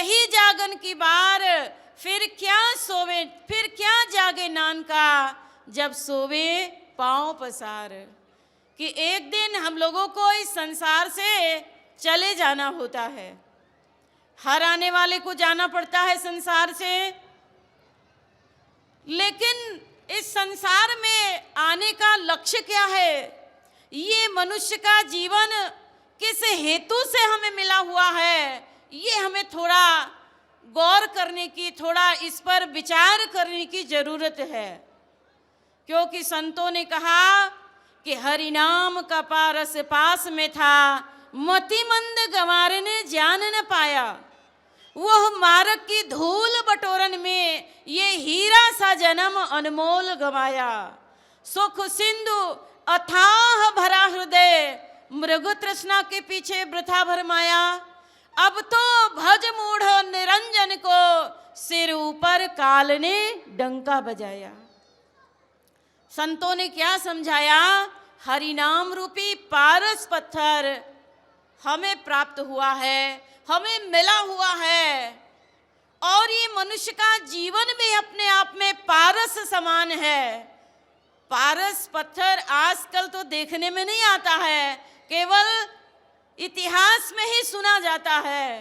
रही जागन की बार, फिर क्या सोवे, फिर क्या जागे नान का, जब सोवे पांव पसार। कि एक दिन हम लोगों को इस संसार से चले जाना होता है। हर आने वाले को जाना पड़ता है संसार से, लेकिन इस संसार में आने का लक्ष्य क्या है? ये मनुष्य का जीवन किस हेतु से हमें मिला हुआ है, ये हमें थोड़ा गौर करने की, थोड़ा इस पर विचार करने की जरूरत है। क्योंकि संतों ने कहा कि हरि नाम का पारस पास में था, मतिमंद गंवार ने जान न पाया। वह मार्ग की धूल बटोरन में ये हीरा सा जन्म अनमोल गवाया। सुख सिंधु अथाह भरा हृदय, मृग तृष्णा के पीछे वृथा भरमाया। अब तो भज मूढ़ निरंजन को, सिर ऊपर काल ने डंका बजाया। संतों ने क्या समझाया? हरि नाम रूपी पारस पत्थर हमें प्राप्त हुआ है, हमें मिला हुआ है, और ये मनुष्य का जीवन भी अपने आप में पारस समान है। पारस पत्थर आजकल तो देखने में नहीं आता है, केवल इतिहास में ही सुना जाता है।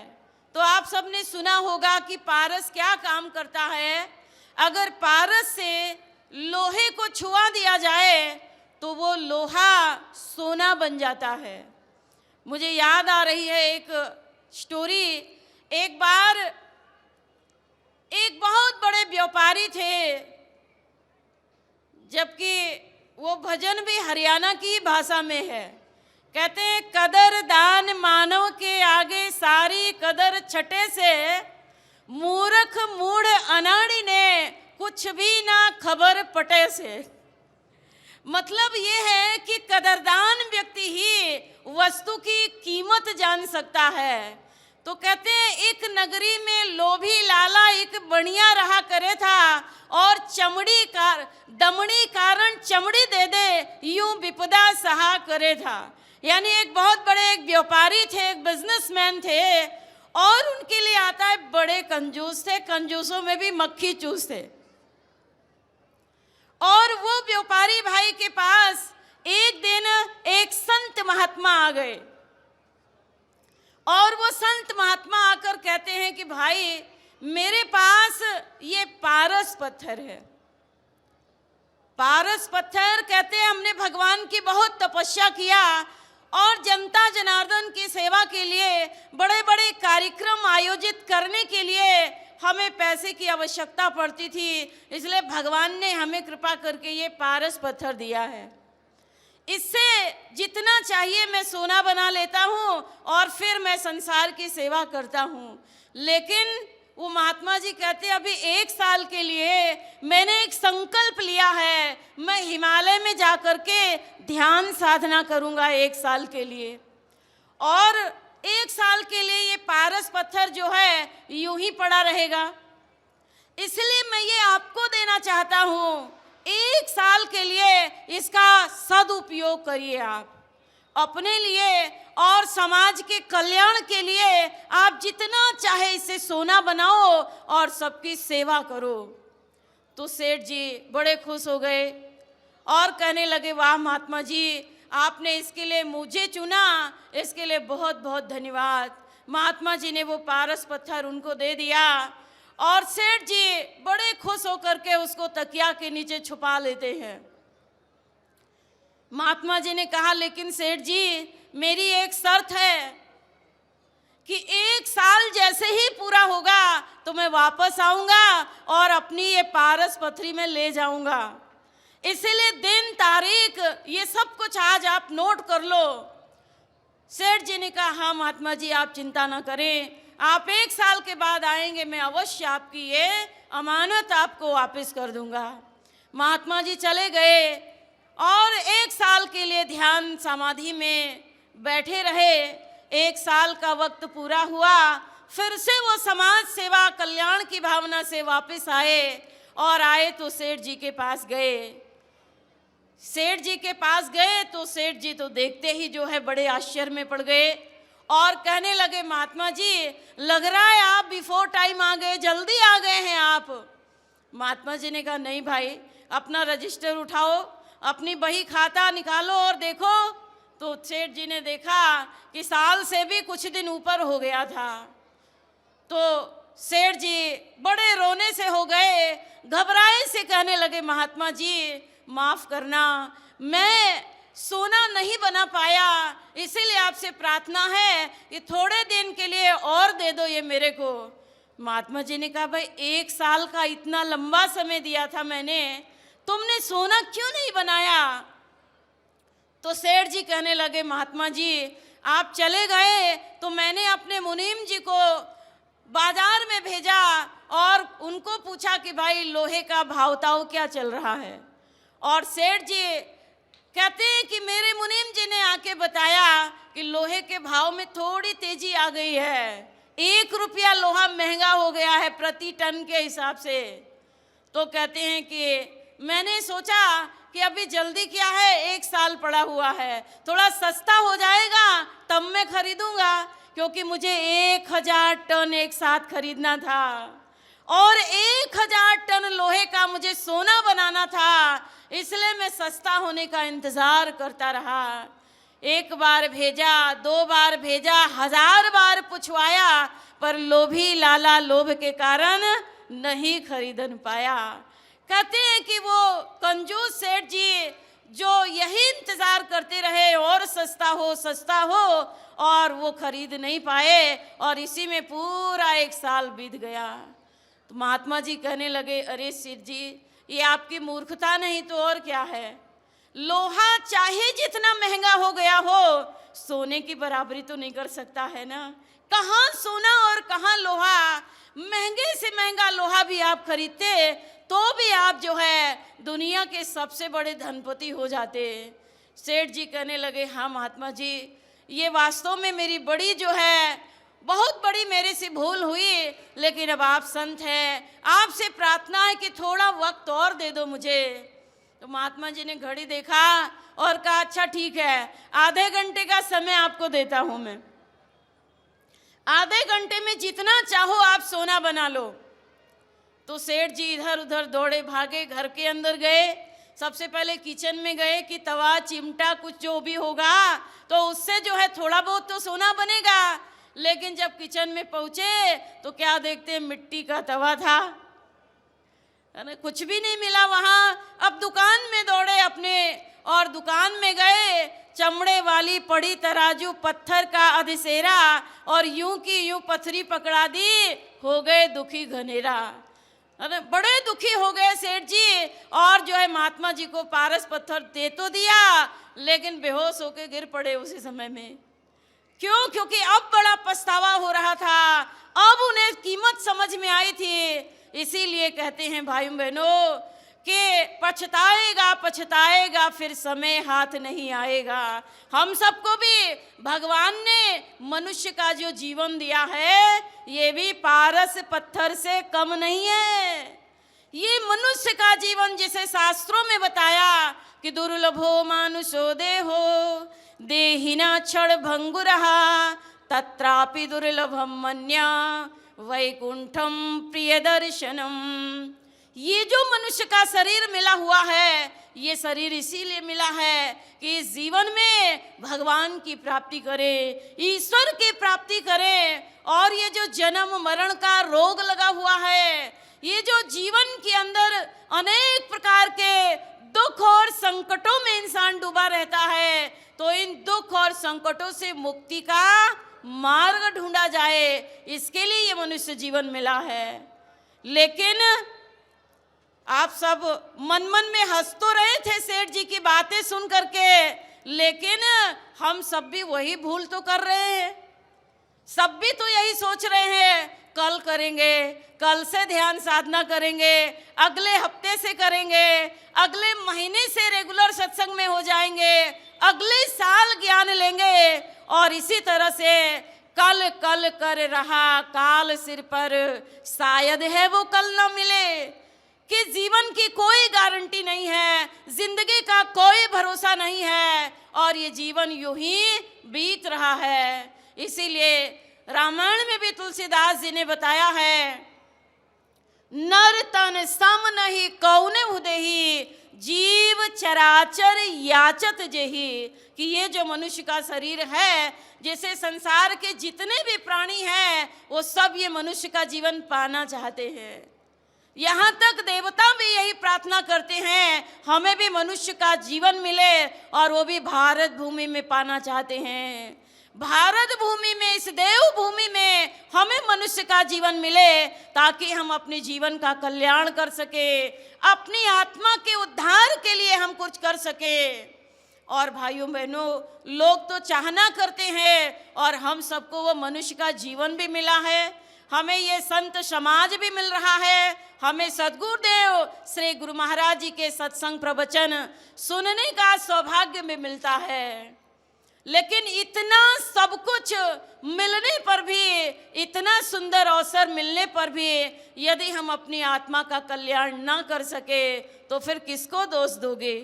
तो आप सबने सुना होगा कि पारस क्या काम करता है। अगर पारस से लोहे को छुआ दिया जाए तो वो लोहा सोना बन जाता है। मुझे याद आ रही है एक स्टोरी। एक बार एक बहुत बड़े व्यापारी थे, जबकि वो भजन भी हरियाणा की भाषा में है। कहते हैं, कदर दान मानव के आगे सारी कदर छटे से, मूर्ख मूढ़ अनाड़ी ने कुछ भी ना खबर पटे से। मतलब ये है कि कदरदान व्यक्ति ही वस्तु की कीमत जान सकता है। तो कहते हैं, एक नगरी में लोभी लाला एक बनिया रहा करे था, और दमड़ी कारण चमड़ी दे दे, यूं विपदा सहा करे था। यानी एक बहुत बड़े एक व्यापारी थे, एक बिजनेसमैन थे, और उनके लिए आता है बड़े कंजूस थे, कंजूसों में भी मक्खी चूस थे। और वो व्यापारी भाई के पास एक दिन एक संत महात्मा आ गए, और वो संत महात्मा आकर कहते हैं कि भाई, मेरे पास ये पारस पत्थर है। पारस पत्थर, कहते हैं, हमने भगवान की बहुत तपस्या किया, और जनता जनार्दन की सेवा के लिए बड़े बड़े कार्यक्रम आयोजित करने के लिए हमें पैसे की आवश्यकता पड़ती थी, इसलिए भगवान ने हमें कृपा करके ये पारस पत्थर दिया है। इससे जितना चाहिए मैं सोना बना लेता हूँ, और फिर मैं संसार की सेवा करता हूँ। लेकिन वो महात्मा जी कहते, अभी 1 साल के लिए मैंने एक संकल्प लिया है, मैं हिमालय में जाकर के ध्यान साधना करूँगा 1 साल के लिए, और 1 साल के लिए ये पारस पत्थर जो है यूं ही पड़ा रहेगा। इसलिए मैं ये आपको देना चाहता हूँ, 1 साल के लिए इसका सदुपयोग करिए आप अपने लिए, और समाज के कल्याण के लिए आप जितना चाहे इसे सोना बनाओ और सबकी सेवा करो। तो सेठ जी बड़े खुश हो गए और कहने लगे, वाह महात्मा जी, आपने इसके लिए मुझे चुना, इसके लिए बहुत बहुत धन्यवाद। महात्मा जी ने वो पारस पत्थर उनको दे दिया, और सेठ जी बड़े खुश होकर के उसको तकिया के नीचे छुपा लेते हैं। महात्मा जी ने कहा, लेकिन सेठ जी, मेरी एक शर्त है कि 1 साल जैसे ही पूरा होगा तो मैं वापस आऊँगा और अपनी ये पारस पत्थरी में ले जाऊँगा। इसीलिए दिन तारीख ये सब कुछ आज आप नोट कर लो। सेठ जी ने कहा, हाँ महात्मा जी, आप चिंता ना करें, आप 1 साल के बाद आएंगे, मैं अवश्य आपकी ये अमानत आपको वापस कर दूंगा। महात्मा जी चले गए और 1 साल के लिए ध्यान समाधि में बैठे रहे। 1 साल का वक्त पूरा हुआ, फिर से वो समाज सेवा कल्याण की भावना से वापस आए, और आए तो सेठ जी के पास गए। सेठ जी के पास गए तो सेठ जी तो देखते ही जो है बड़े आश्चर्य में पड़ गए, और कहने लगे महात्मा जी लग रहा है आप बिफोर टाइम आ गए, जल्दी आ गए हैं आप। महात्मा जी ने कहा नहीं भाई, अपना रजिस्टर उठाओ, अपनी बही खाता निकालो और देखो। तो सेठ जी ने देखा कि साल से भी कुछ दिन ऊपर हो गया था। तो सेठ जी बड़े रोने से हो गए, घबराए से कहने लगे महात्मा जी माफ करना, मैं सोना नहीं बना पाया, इसीलिए आपसे प्रार्थना है कि थोड़े दिन के लिए और दे दो ये मेरे को। महात्मा जी ने कहा भाई 1 साल का इतना लंबा समय दिया था मैंने, तुमने सोना क्यों नहीं बनाया? तो सेठ जी कहने लगे महात्मा जी आप चले गए तो मैंने अपने मुनीम जी को बाजार में भेजा और उनको पूछा कि भाई लोहे का भाव ताव क्या चल रहा है। और सेठ जी कहते हैं कि मेरे मुनीम जी ने आके बताया कि लोहे के भाव में थोड़ी तेजी आ गई है, 1 रुपया लोहा महंगा हो गया है प्रति टन के हिसाब से। तो कहते हैं कि मैंने सोचा कि अभी जल्दी क्या है, 1 साल पड़ा हुआ है, थोड़ा सस्ता हो जाएगा तब मैं खरीदूंगा, क्योंकि मुझे 1000 टन एक साथ खरीदना था और 1000 टन लोहे का मुझे सोना बनाना था, इसलिए मैं सस्ता होने का इंतज़ार करता रहा। 1 बार भेजा, 2 बार भेजा, 1000 बार पूछवाया, पर लोभी लाला लोभ के कारण नहीं खरीदन पाया। कहते हैं कि वो कंजूस सेठ जी जो यही इंतज़ार करते रहे और सस्ता हो और वो खरीद नहीं पाए और इसी में पूरा 1 साल बीत गया। तो महात्मा जी कहने लगे अरे सेठ जी ये आपकी मूर्खता नहीं तो और क्या है, लोहा चाहे जितना महंगा हो गया हो सोने की बराबरी तो नहीं कर सकता है ना। कहाँ सोना और कहाँ लोहा, महंगे से महंगा लोहा भी आप खरीदते तो भी आप जो है दुनिया के सबसे बड़े धनपति हो जाते। सेठ जी कहने लगे हाँ महात्मा जी ये वास्तव में मेरी बड़ी जो है बहुत बड़ी मेरे से भूल हुई, लेकिन अब आप संत हैं, आपसे प्रार्थना है कि थोड़ा वक्त और दे दो मुझे। तो महात्मा जी ने घड़ी देखा और कहा अच्छा ठीक है, आधे घंटे का समय आपको देता हूँ मैं, आधे घंटे में जितना चाहो आप सोना बना लो। तो सेठ जी इधर उधर दौड़े भागे, घर के अंदर गए, सबसे पहले किचन में गए कि तवा चिमटा कुछ जो भी होगा तो उससे जो है थोड़ा बहुत तो सोना बनेगा। लेकिन जब किचन में पहुंचे तो क्या देखते मिट्टी का तवा था, कुछ भी नहीं मिला वहां। अब दुकान में दौड़े अपने और दुकान में गए, चमड़े वाली पड़ी तराजू पत्थर का अधसेरा और यूं की यूं पथरी पकड़ा दी, हो गए दुखी घनेरा। अरे बड़े दुखी हो गए सेठ जी और जो है महात्मा जी को पारस पत्थर दे तो दिया लेकिन बेहोश होके गिर पड़े उसी समय में। क्यों? क्योंकि अब बड़ा पछतावा हो रहा था, अब उन्हें कीमत समझ में आई थी। इसीलिए कहते हैं भाइयों बहनों कि पछताएगा पछताएगा फिर समय हाथ नहीं आएगा। हम सबको भी भगवान ने मनुष्य का जो जीवन दिया है ये भी पारस पत्थर से कम नहीं है। ये मनुष्य का जीवन जिसे शास्त्रों में बताया कि दुर्लभो मानुषो देहो देहिना क्षण भंगुरहा तत्रापि दुर्लभम मन्या वैकुंठम प्रिय दर्शनम। ये जो मनुष्य का शरीर मिला हुआ है ये शरीर इसीलिए मिला है कि इस जीवन में भगवान की प्राप्ति करे, ईश्वर की प्राप्ति करे। और ये जो जन्म मरण का रोग लगा हुआ है, ये जो जीवन के अंदर अनेक प्रकार के दुख और संकटों में इंसान डूबा रहता है, तो इन दुख और संकटों से मुक्ति का मार्ग ढूंढा जाए, इसके लिए ये मनुष्य जीवन मिला है। लेकिन आप सब मन मन में हंस तो रहे थे सेठ जी की बातें सुन करके, लेकिन हम सब भी वही भूल तो कर रहे हैं। सब भी तो यही सोच रहे हैं कल करेंगे, कल से ध्यान साधना करेंगे, अगले हफ्ते से करेंगे, अगले महीने से रेगुलर सत्संग में हो जाएंगे, अगले साल ज्ञान लेंगे। और इसी तरह से कल कल कर रहा काल सिर पर, शायद है वो कल न मिले। कि जीवन की कोई गारंटी नहीं है, जिंदगी का कोई भरोसा नहीं है और ये जीवन यूं ही बीत रहा है। इसीलिए रामायण में भी तुलसीदास जी ने बताया है, नर तन सम नहीं कौने उदेही, जीव चराचर याचत जेही, कि ये जो मनुष्य का शरीर है, जैसे संसार के जितने भी प्राणी हैं वो सब ये मनुष्य का जीवन पाना चाहते हैं। यहाँ तक देवता भी यही प्रार्थना करते हैं, हमें भी मनुष्य का जीवन मिले, और वो भी भारत भूमि में पाना चाहते हैं। भारत भूमि में, इस देव भूमि में हमें मनुष्य का जीवन मिले, ताकि हम अपने जीवन का कल्याण कर सके, अपनी आत्मा के उद्धार के लिए हम कुछ कर सके। और भाइयों बहनों, लोग तो चाहना करते हैं, और हम सबको वो मनुष्य का जीवन भी मिला है, हमें ये संत समाज भी मिल रहा है, हमें सद्गुरुदेव श्री गुरु महाराज जी के सत्संग प्रवचन सुनने का सौभाग्य भी मिलता है। लेकिन इतना सब कुछ मिलने पर भी, इतना सुंदर अवसर मिलने पर भी, यदि हम अपनी आत्मा का कल्याण ना कर सके तो फिर किसको दोष दोगे।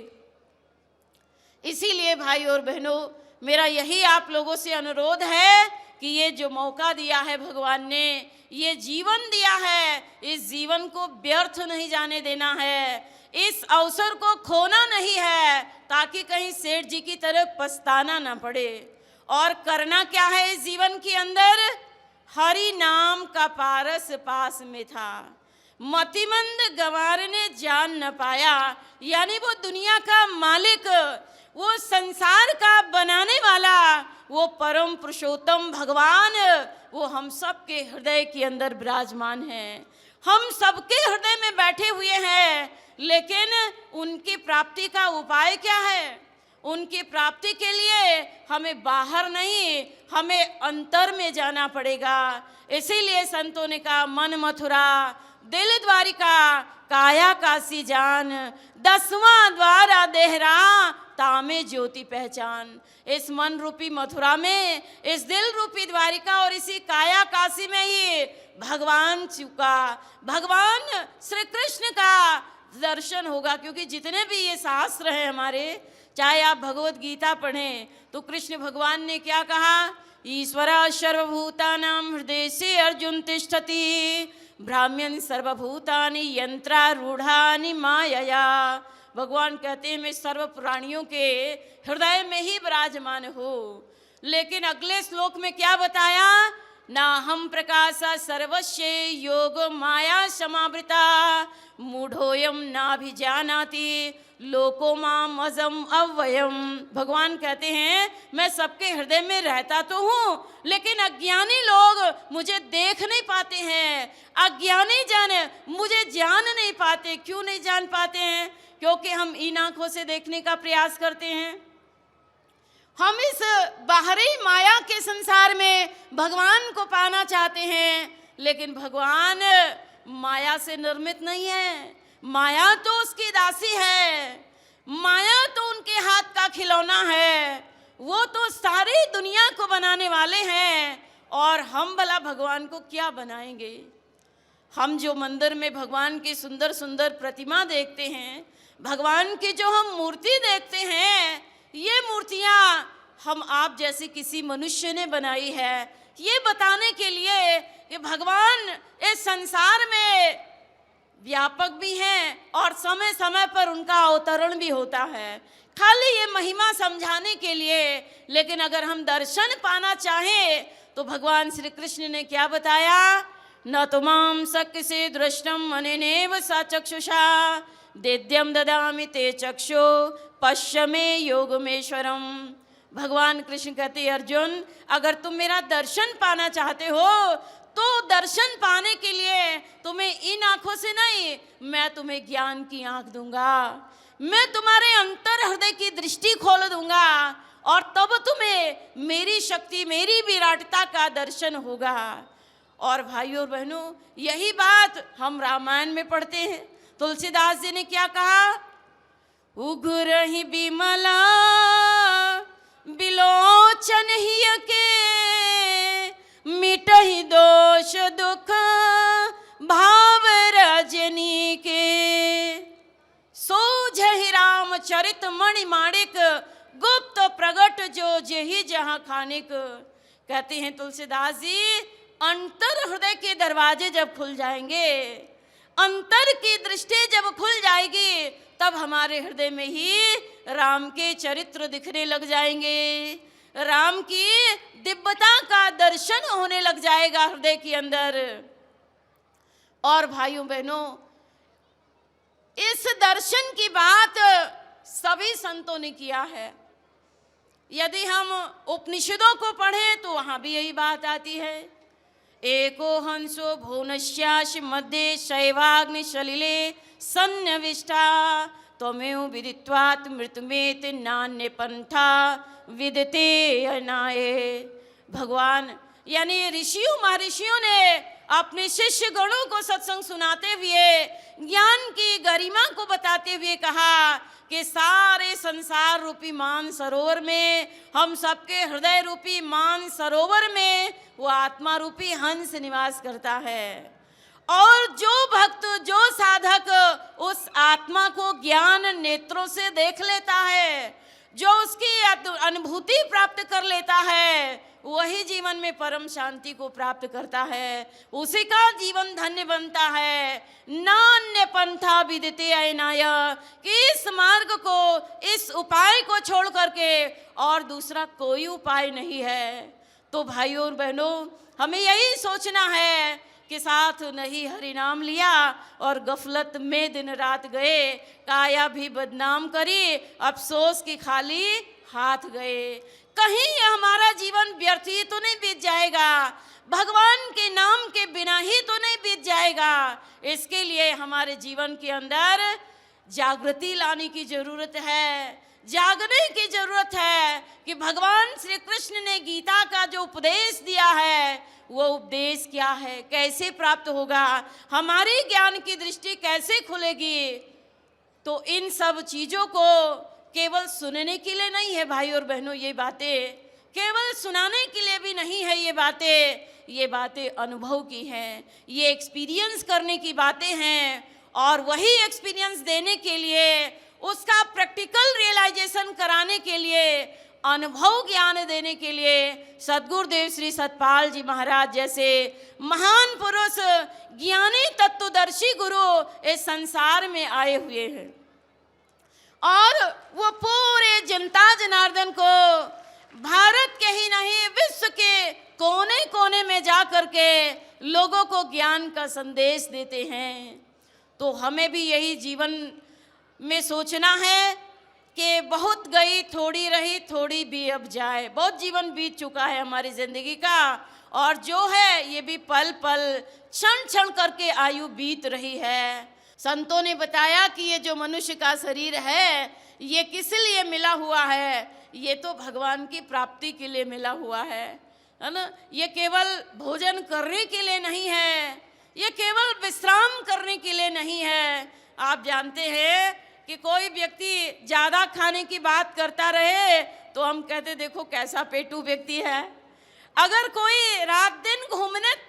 इसीलिए भाई और बहनों, मेरा यही आप लोगों से अनुरोध है कि ये जो मौका दिया है भगवान ने, ये जीवन दिया है, इस जीवन को व्यर्थ नहीं जाने देना है, इस अवसर को खोना नहीं है, ताकि कहीं सेठ जी की तरह पछताना ना पड़े। और करना क्या है इस जीवन के अंदर, हरि नाम का पारस पास में था, मतिमंद गंवार ने जान न पाया, यानी वो दुनिया का मालिक, वो संसार का बनाने वाला, वो परम पुरुषोत्तम भगवान, वो हम सब के हृदय के अंदर विराजमान है, हम सबके हृदय में बैठे हुए हैं। लेकिन उनकी प्राप्ति का उपाय क्या है? उनकी प्राप्ति के लिए हमें बाहर नहीं, हमें अंतर में जाना पड़ेगा। इसीलिए संतों ने कहा, मन मथुरा दिल द्वारिका, काया काशी जान, 10वां द्वारा देहरा, तामे ज्योति पहचान। इस मन रूपी मथुरा में, इस दिल रूपी द्वारिका और इसी काया काशी में ही भगवान चुका, भगवान श्री कृष्ण का दर्शन होगा। क्योंकि जितने भी ये शास्त्र हैं हमारे, चाहे आप भगवत गीता पढ़ें तो कृष्ण भगवान ने क्या कहा, ईश्वरा सर्वभूतानां हृदय से अर्जुन तिष्ठति, ब्राह्मण सर्वभूतानि यंत्रारूढ़ानि मायया। भगवान कहते हैं मैं सर्व प्राणियों के हृदय में ही विराजमान हो। लेकिन अगले श्लोक में क्या बताया, ना हम प्रकाश सर्वस्य योग माया समावृता, मूढ़ोयम नाभिजानाति लोको माम अजम अव्ययम। भगवान कहते हैं मैं सबके हृदय में रहता तो हूँ, लेकिन अज्ञानी लोग मुझे देख नहीं पाते हैं, अज्ञानी जन मुझे जान नहीं पाते। क्यों नहीं जान पाते हैं? क्योंकि हम इन आंखों से देखने का प्रयास करते हैं। हम इस बाहरी माया के संसार में भगवान को पाना चाहते हैं, लेकिन भगवान माया से निर्मित नहीं है, माया तो उसकी दासी है, माया तो उनके हाथ का खिलौना है, वो तो सारी दुनिया को बनाने वाले हैं। और हम भला भगवान को क्या बनाएंगे? हम जो मंदिर में भगवान की सुंदर सुंदर प्रतिमा देखते हैं, भगवान की जो हम मूर्ति देखते हैं, ये मूर्तियाँ हम आप जैसे किसी मनुष्य ने बनाई है, ये बताने के लिए कि भगवान इस संसार में व्यापक भी हैं और समय समय पर उनका अवतरण भी होता है, खाली ये महिमा समझाने के लिए। लेकिन अगर हम दर्शन पाना चाहें तो भगवान श्री कृष्ण ने क्या बताया, न तुमाम शक्य से दृष्टम अनेनेव सा चक्षुषा, देद्यम ददामि ते चक्षु पश्य मे योगमेश्वरम। भगवान कृष्ण कहते, अर्जुन अगर तुम मेरा दर्शन पाना चाहते हो तो दर्शन पाने के लिए तुम्हें इन आंखों से नहीं, मैं तुम्हें ज्ञान की आंख दूंगा, मैं तुम्हारे अंतर हृदय की दृष्टि खोल दूंगा, और तब तुम्हें मेरी शक्ति, मेरी विराटता का दर्शन होगा। और भाइयों और बहनों, यही बात हम रामायण में पढ़ते हैं। तुलसीदास जी ने क्या कहा, उग्रहि बिमला बिलोचन हिय के, मिटहि दोष दुख भाव रजनी के, सोझहि रामचरित मणि माणिक, गुप्त प्रगट जो जेहि जहाँ खानिक। कहते हैं तुलसीदास जी, अंतर हृदय के दरवाजे जब खुल जाएंगे, अंतर की दृष्टि जब खुल जाएगी, तब हमारे हृदय में ही राम के चरित्र दिखने लग जाएंगे, राम की दिव्यता का दर्शन होने लग जाएगा हृदय के अंदर। और भाइयों बहनों, इस दर्शन की बात सभी संतों ने किया है। यदि हम उपनिषदों को पढ़ें तो वहां भी यही बात आती है। एको हंसो भुवनस्याश मध्ये शैवाग्नि सलिले सन्निविष्टा त्वमेव विदित्वात् मृत्युमेत नान्य पंथा विदते अनाये। भगवान यानी ऋषियों महर्षियों ने अपने शिष्य गणों को सत्संग सुनाते हुए, ज्ञान की गरिमा को बताते हुए कहा कि सारे संसार रूपी मान सरोवर में, हम सबके हृदय रूपी मान सरोवर में वो आत्मा रूपी हंस निवास करता है। और जो भक्त, जो साधक उस आत्मा को ज्ञान नेत्रों से देख लेता है, जो उसकी अनुभूति प्राप्त कर लेता है, वही जीवन में परम शांति को प्राप्त करता है, उसी का जीवन धन्य बनता है। नान्य पंथा विदिते अनाय, कि इस मार्ग को, इस उपाय को छोड़ करके और दूसरा कोई उपाय नहीं है। तो भाइयों और बहनों, हमें यही सोचना है कि साथ नहीं हरि नाम लिया और गफलत में दिन रात गए, काया भी बदनाम करी, अफसोस की खाली हाथ गए। कहीं हमारा जीवन व्यर्थ ही तो नहीं बीत जाएगा, भगवान के नाम के बिना ही तो नहीं बीत जाएगा। इसके लिए हमारे जीवन के अंदर जागृति लाने की जरूरत है, जागने की जरूरत है कि भगवान श्री कृष्ण ने गीता का जो उपदेश दिया है, वो उपदेश क्या है, कैसे प्राप्त होगा, हमारी ज्ञान की दृष्टि कैसे खुलेगी। तो इन सब चीजों को केवल सुनने के लिए नहीं है भाई और बहनों, ये बातें केवल सुनाने के लिए भी नहीं है। ये बातें अनुभव की हैं, ये एक्सपीरियंस करने की बातें हैं। और वही एक्सपीरियंस देने के लिए, उसका प्रैक्टिकल रियलाइजेशन कराने के लिए, अनुभव ज्ञान देने के लिए सद्गुरुदेव श्री सतपाल जी महाराज जैसे महान पुरुष, ज्ञानी तत्वदर्शी गुरु इस संसार में आए हुए हैं। और वो पूरे जनता जनार्दन को, भारत के ही नहीं विश्व के कोने कोने में जा करके लोगों को ज्ञान का संदेश देते हैं। तो हमें भी यही जीवन में सोचना है कि बहुत गई थोड़ी रही, थोड़ी भी अब जाए। बहुत जीवन बीत चुका है हमारी जिंदगी का, और जो है ये भी पल पल, क्षण क्षण करके आयु बीत रही है। संतों ने बताया कि ये जो मनुष्य का शरीर है, ये किस लिए मिला हुआ है? ये तो भगवान की प्राप्ति के लिए मिला हुआ है ना। ये केवल भोजन करने के लिए नहीं है, ये केवल विश्राम करने के लिए नहीं है। आप जानते हैं कि कोई व्यक्ति ज़्यादा खाने की बात करता रहे तो हम कहते देखो कैसा पेटू व्यक्ति है। अगर कोई रात दिन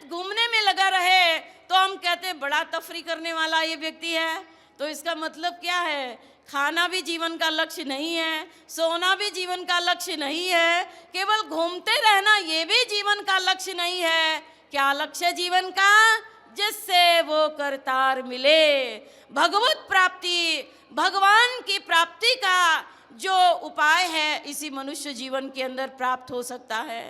घूमने में लगा रहे तो हम कहते बड़ा तफरी करने वाला ये व्यक्ति है। तो इसका मतलब क्या है? खाना भी जीवन का लक्ष्य नहीं है, सोना भी जीवन का लक्ष्य नहीं है, केवल घूमते रहना ये भी जीवन का लक्ष्य नहीं है। क्या लक्ष्य जीवन का? जिससे वो करतार मिले, भगवत प्राप्ति, भगवान की प्राप्ति का जो उपाय है इसी मनुष्य जीवन के अंदर प्राप्त हो सकता है।